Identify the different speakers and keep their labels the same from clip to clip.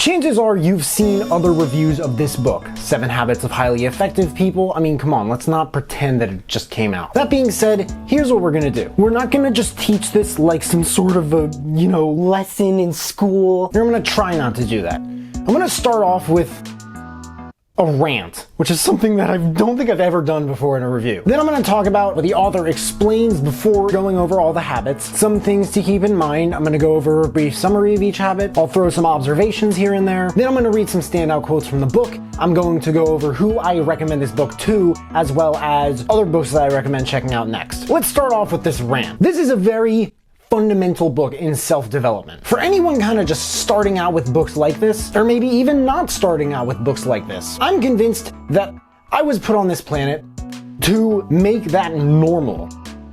Speaker 1: Chances are you've seen other reviews of this book, 7 Habits of Highly Effective People. I mean, come on, let's not pretend that it just came out. That being said, here's what we're gonna do. We're not gonna just teach this like some sort of a, lesson in school. I'm gonna try not to do that. I'm gonna start off with a rant, which is something that I don't think I've ever done before in a review. Then I'm going to talk about what the author explains before going over all the habits, some things to keep in mind. I'm going to go over a brief summary of each habit. I'll throw some observations here and there. Then I'm going to read some standout quotes from the book. I'm going to go over who I recommend this book to, as well as other books that I recommend checking out next. Let's start off with this rant. This is a very fundamental book in self-development. For anyone kind of just starting out with books like this, or maybe even not starting out with books like this, I'm convinced that I was put on this planet to make that normal,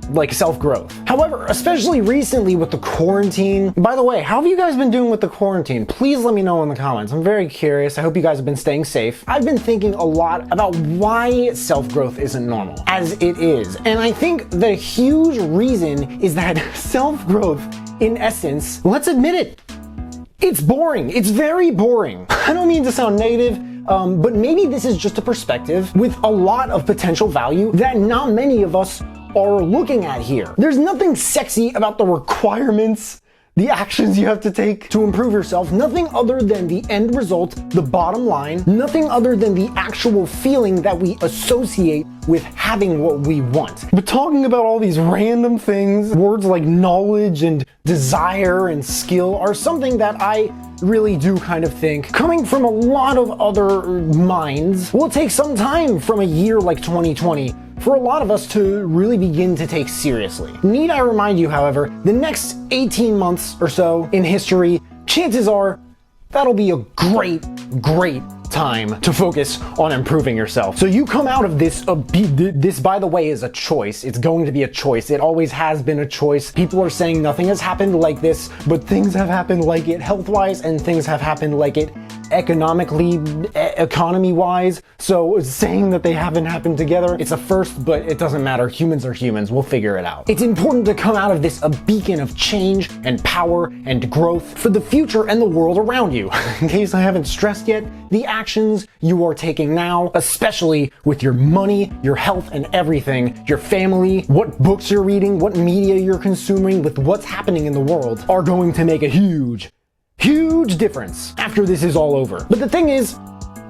Speaker 1: like self-growth. However, especially recently with the quarantine, by the way, how have you guys been doing with the quarantine? Please let me know in the comments. I'm very curious. I hope you guys have been staying safe. I've been thinking a lot about why self-growth isn't normal, as it is. And I think the huge reason is that self-growth, in essence, let's admit it, it's boring. It's very boring. I don't mean to sound negative, but maybe this is just a perspective with a lot of potential value that not many of us are looking at here. There's nothing sexy about the requirements, the actions you have to take to improve yourself, nothing other than the end result, the bottom line, nothing other than the actual feeling that we associate with having what we want. But talking about all these random things, words like knowledge and desire and skill are something that I really do kind of think, coming from a lot of other minds, will take some time from a year like 2020 for a lot of us to really begin to take seriously. Need I remind you, however, the next 18 months or so in history, chances are that'll be a great time to focus on improving yourself. So you come out of this, this by the way is a choice. It's going to be a choice. It always has been a choice. People are saying nothing has happened like this, but things have happened like it health-wise, and things have happened like it economy-wise. So saying that they haven't happened together, it's a first, but it doesn't matter. Humans are humans. We'll figure it out. It's important to come out of this a beacon of change and power and growth for the future and the world around you. In case I haven't stressed yet, the actions you are taking now, especially with your money, your health, and everything, your family, what books you're reading, what media you're consuming, with what's happening in the world, are going to make a huge difference after this is all over. But the thing is,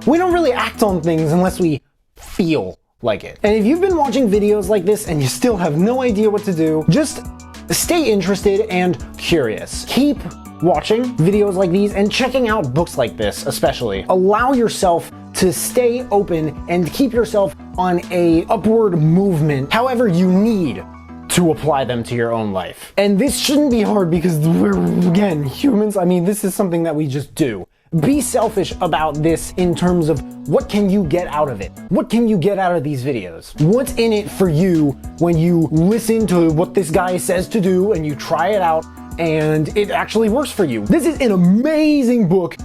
Speaker 1: we don't really act on things unless we feel like it. And if you've been watching videos like this and you still have no idea what to do, just stay interested and curious. Keep watching videos like these and checking out books like this especially. Allow yourself to stay open and keep yourself on a upward movement however you need to apply them to your own life. And this shouldn't be hard because we're, again, humans. I mean, this is something that we just do. Be selfish about this in terms of what can you get out of it? What can you get out of these videos? What's in it for you when you listen to what this guy says to do and you try it out and it actually works for you? This is an amazing book.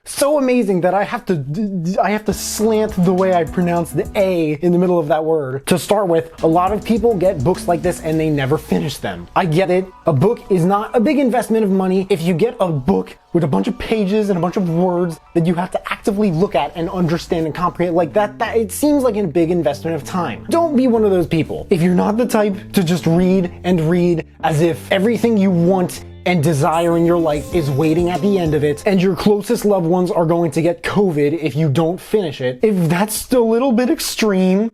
Speaker 1: So amazing that I have to slant the way I pronounce the A in the middle of that word. To start with, a lot of people get books like this and they never finish them. I get it. A book is not a big investment of money. If you get a book with a bunch of pages and a bunch of words that you have to actively look at and understand and comprehend, like that it seems like a big investment of time. Don't be one of those people. If you're not the type to just read and read as if everything you want and desire in your life is waiting at the end of it, and your closest loved ones are going to get COVID if you don't finish it, if that's a little bit extreme,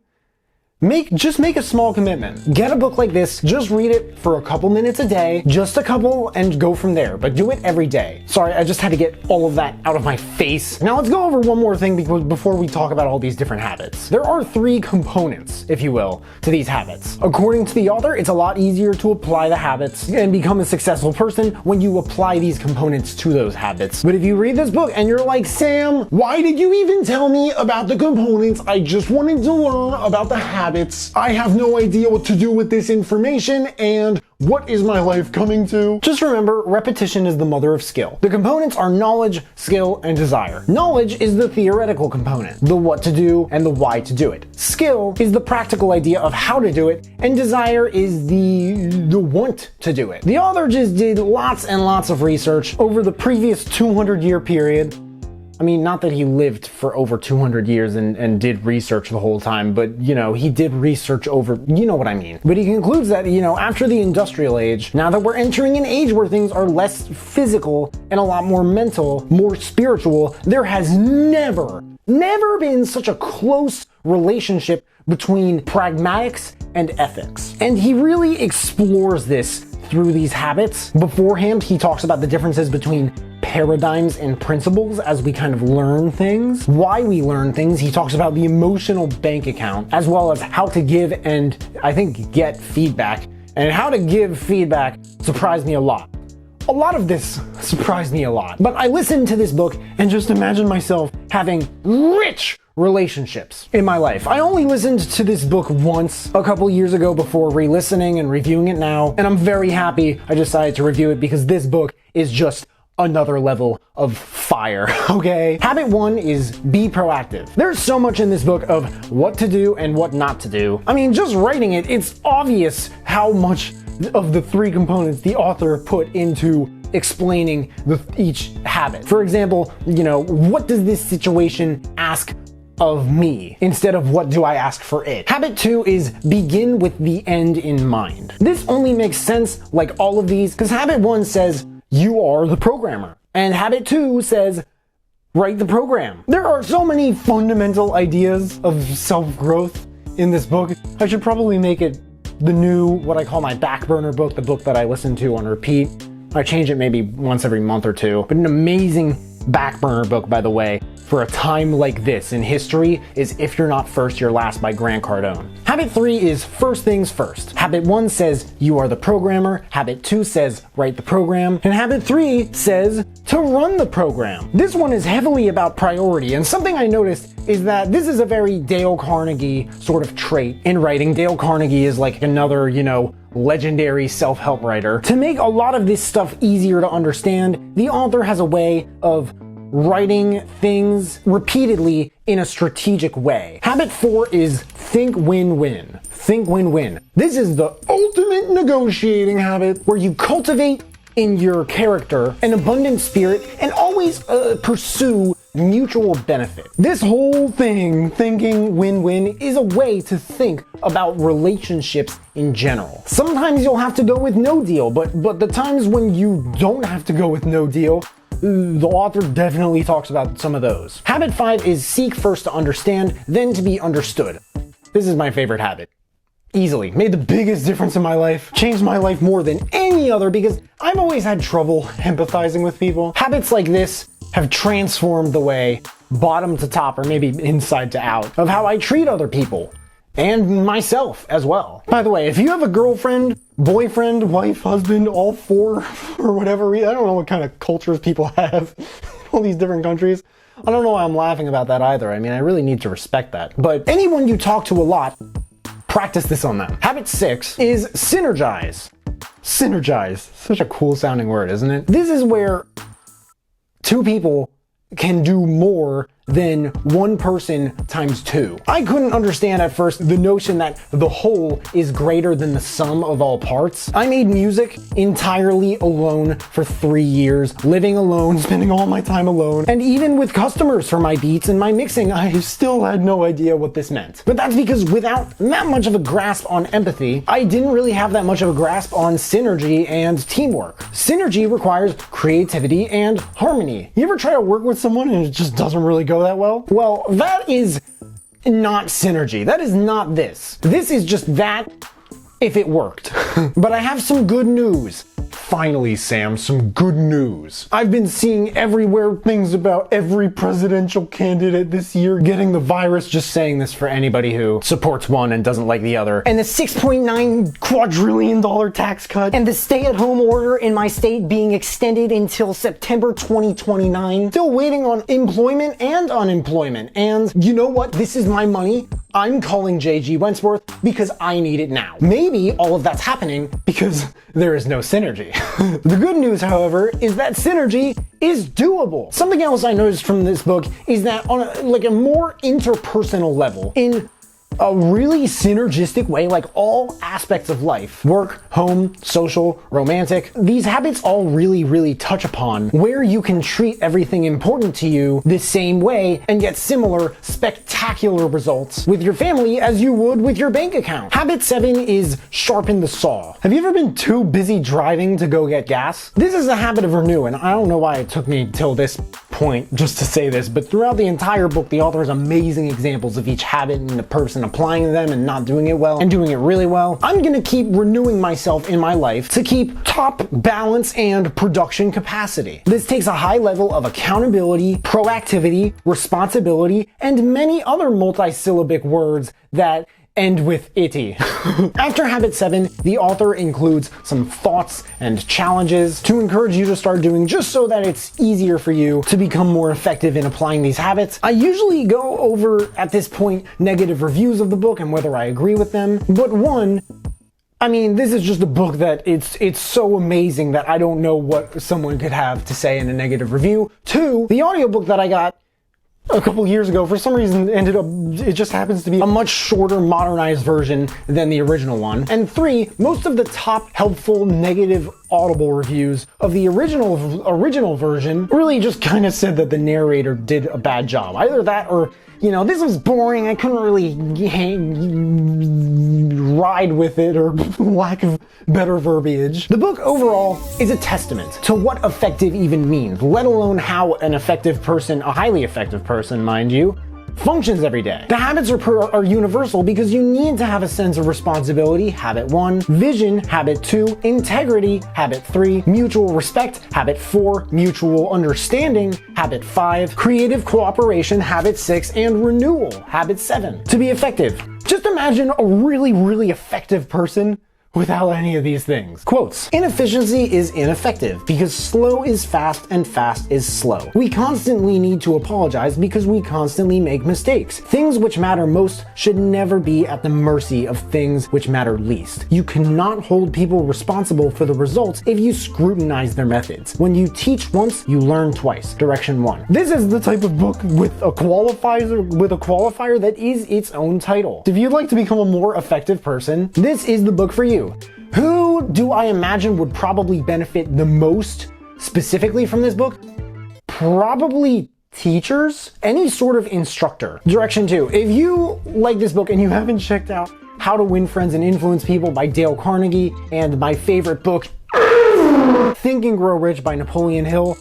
Speaker 1: just make a small commitment. Get a book like this, just read it for a couple minutes a day, just a couple, and go from there, but do it every day. Sorry, I just had to get all of that out of my face. Now let's go over one more thing before we talk about all these different habits. There are 3 components, if you will, to these habits. According to the author, it's a lot easier to apply the habits and become a successful person when you apply these components to those habits. But if you read this book and you're like, Sam, why did you even tell me about the components? I just wanted to learn about the habits. I have no idea what to do with this information, and What is my life coming to? Just remember, repetition is the mother of skill. The components are knowledge, skill, and desire. Knowledge is the theoretical component, the what to do and the why to do it. Skill is the practical idea of how to do it, and desire is the want to do it. The author just did lots and lots of research over the previous 200-year period. I mean, not that he lived for over 200 years and did research the whole time, but, he did research over, you know what I mean. But he concludes that, after the industrial age, now that we're entering an age where things are less physical and a lot more mental, more spiritual, there has never been such a close relationship between pragmatics and ethics. And he really explores this through these habits. Beforehand, he talks about the differences between paradigms and principles as we kind of learn things, why we learn things. He talks about the emotional bank account, as well as how to give and, I think, get feedback. And how to give feedback surprised me a lot. A lot of this surprised me a lot. But I listened to this book and just imagined myself having rich relationships in my life. I only listened to this book once a couple years ago before re-listening and reviewing it now, and I'm very happy I decided to review it because this book is just another level of fire, okay? Habit 1 is be proactive. There's so much in this book of what to do and what not to do. I mean, just writing it, it's obvious how much of the 3 components the author put into explaining each habit. For example, what does this situation ask of me instead of what do I ask for it? Habit 2 is begin with the end in mind. This only makes sense like all of these because habit 1 says you are the programmer, and habit 2 says write the program. There are so many fundamental ideas of self-growth in this book. I should probably make it the new, what I call my back burner book, the book that I listen to on repeat. I change it maybe once every month or two, but an amazing back burner book, by the way, for a time like this in history is If You're Not First, You're Last by Grant Cardone. Habit 3 is first things first. Habit 1 says you are the programmer. Habit 2 says write the program. And habit 3 says to run the program. This one is heavily about priority, and something I noticed is that this is a very Dale Carnegie sort of trait in writing. Dale Carnegie is like another, legendary self-help writer. To make a lot of this stuff easier to understand, the author has a way of writing things repeatedly in a strategic way. Habit 4 is think win-win. Think win-win. This is the ultimate negotiating habit where you cultivate in your character an abundant spirit and always pursue mutual benefit. This whole thing, thinking win-win, is a way to think about relationships in general. Sometimes you'll have to go with no deal, but the times when you don't have to go with no deal, the author definitely talks about some of those. Habit 5 is seek first to understand, then to be understood. This is my favorite habit. Easily. Made the biggest difference in my life. Changed my life more than any other because I've always had trouble empathizing with people. Habits like this have transformed the way, bottom to top or maybe inside to out, of how I treat other people. And myself as well. By the way, if you have a girlfriend, boyfriend, wife, husband, all 4 or whatever, I don't know what kind of cultures people have in all these different countries. I don't know why I'm laughing about that either. I mean, I really need to respect that. But anyone you talk to a lot, practice this on them. Habit 6 is synergize. Synergize. Such a cool sounding word, isn't it? This is where 2 people can do more than 1 person times 2. I couldn't understand at first the notion that the whole is greater than the sum of all parts. I made music entirely alone for 3 years, living alone, spending all my time alone, and even with customers for my beats and my mixing, I still had no idea what this meant. But that's because without that much of a grasp on empathy, I didn't really have that much of a grasp on synergy and teamwork. Synergy requires creativity and harmony. You ever try to work with someone and it just doesn't really go that well? Well, that is not synergy. That is not this. This is just that if it worked. But I have some good news. Finally, Sam, some good news. I've been seeing everywhere things about every presidential candidate this year getting the virus, just saying this for anybody who supports one and doesn't like the other. And the $6.9 quadrillion tax cut. And the stay-at-home order in my state being extended until September 2029. Still waiting on employment and unemployment. And you know what? This is my money I'm calling J.G. Wentworth because I need it now. Maybe all of that's happening because there is no synergy. The good news, however, is that synergy is doable. Something else I noticed from this book is that on a more interpersonal level, in a really synergistic way, like all aspects of life, work, home, social, romantic, these habits all really touch upon where you can treat everything important to you the same way and get similar spectacular results with your family as you would with your bank account. Habit 7 is sharpen the saw. Have you ever been too busy driving to go get gas? This is a habit of renew, and I don't know why it took me till this point just to say this, but throughout the entire book, the author has amazing examples of each habit and the person applying them and not doing it well and doing it really well. I'm gonna keep renewing myself in my life to keep top balance and production capacity. This takes a high level of accountability, proactivity, responsibility, and many other multi-syllabic words that end with itty. After habit 7, the author includes some thoughts and challenges to encourage you to start doing just so that it's easier for you to become more effective in applying these habits. I usually go over, at this point, negative reviews of the book and whether I agree with them, but one, I mean, this is just a book that it's so amazing that I don't know what someone could have to say in a negative review. 2, the audiobook that I got a couple years ago, for some reason, it just happens to be a much shorter, modernized version than the original one. And 3, most of the top helpful negative Audible reviews of the original version really just kind of said that the narrator did a bad job. Either that or, this was boring, I couldn't really ride with it, or lack of better verbiage. The book overall is a testament to what effective even means, let alone how an effective person, a highly effective person, mind you, functions every day. The habits are universal because you need to have a sense of responsibility, habit 1, vision, habit 2, integrity, habit 3, mutual respect, habit 4, mutual understanding, habit 5, creative cooperation, habit 6, and renewal, habit 7. To be effective, just imagine a really effective person without any of these things. Quotes. Inefficiency is ineffective because slow is fast and fast is slow. We constantly need to apologize because we constantly make mistakes. Things which matter most should never be at the mercy of things which matter least. You cannot hold people responsible for the results if you scrutinize their methods. When you teach once, you learn twice. Direction 1. This is the type of book with a qualifier that is its own title. If you'd like to become a more effective person, this is the book for you. Who do I imagine would probably benefit the most specifically from this book? Probably teachers, any sort of instructor. Direction 2. If you like this book and you haven't checked out How to Win Friends and Influence People by Dale Carnegie and my favorite book, Think and Grow Rich by Napoleon Hill,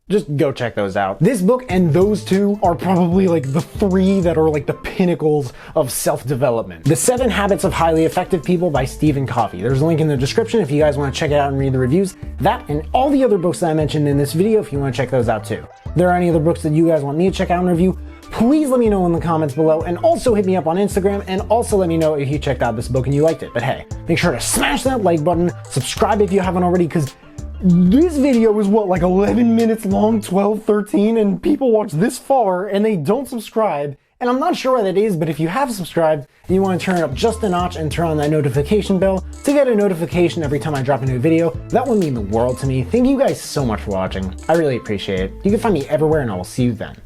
Speaker 1: just go check those out. This book and those two are probably like the 3 that are like the pinnacles of self-development. The 7 Habits of Highly Effective People by Stephen Covey. There's a link in the description if you guys want to check it out and read the reviews. That and all the other books that I mentioned in this video if you want to check those out too. If there are any other books that you guys want me to check out and review, please let me know in the comments below, and also hit me up on Instagram, and also let me know if you checked out this book and you liked it. But hey, make sure to smash that like button, subscribe if you haven't already, because this video is what, like 11 minutes long, 12, 13, and people watch this far and they don't subscribe. And I'm not sure why that is, but if you have subscribed and you want to turn it up just a notch and turn on that notification bell to get a notification every time I drop a new video, that would mean the world to me. Thank you guys so much for watching. I really appreciate it. You can find me everywhere, and I will see you then.